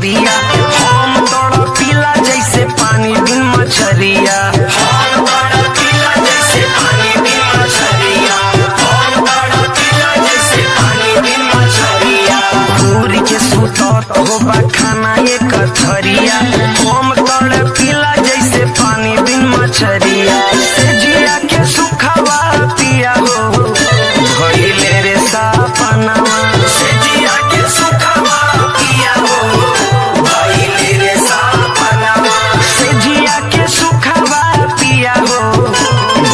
मछरिया, हम तड़पिला जैसे पानी बिन मछरिया, हम तड़पिला जैसे पानी बिन मछरिया, हम तड़पिला जैसे पानी बिन मछरिया। पूरी के सुतत होबा खाना एक थरिया, हम तड़पिला जैसे पानी बिन मछरिया। जिया के सुखवा पिया हो भइले रे सपनावा, से जिया के सुखवा पिया हो भइले रे सपनावा, से जिया के सुखवा पिया हो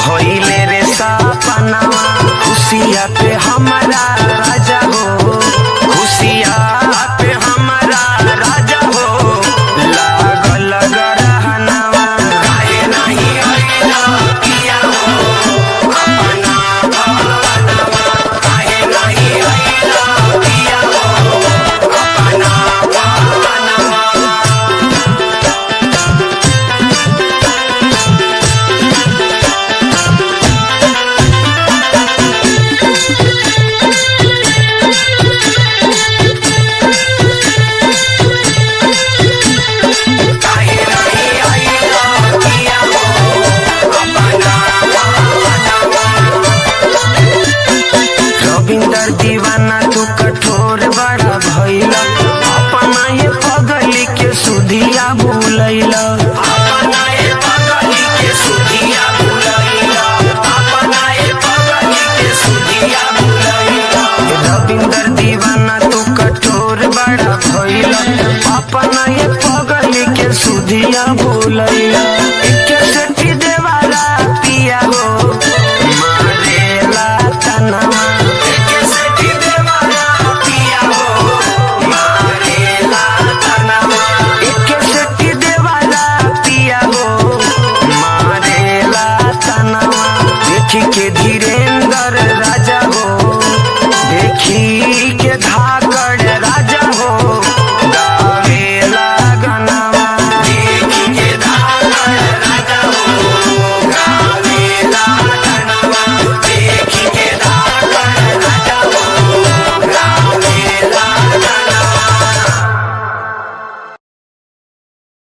भइले रे सपनावा। खुशिया पे हमारा राजा हो, खुशिया पे हमारा राजा हो, लागल गरहनवा। काहे नहीं अइला पिया हो अपना भवनवा, काहे नहीं अइला पिया हो अपना भवनवा। काहे नहीं अइला पिया हो अपना भवनवा। रविंदर दीवाना तू कठोर बड़ा भइला, अपना ये पगली के सुधिया भूलैला, अपना ये पगली के सुधिया भूलैला, अपना ये पगली के सुधिया भूलैला। रविंदर दीवाना तू कठोर बड़ा भइला, अपना ये पगली के सुधिया भूलैला। एके सेठी देवारा पिया हो मारेला तनवा, एके सेठी देवारा पिया हो मारेला तनवा, एके सेठी देवारा पिया हो मारेला तनवा। देखी के धीरेन्द्र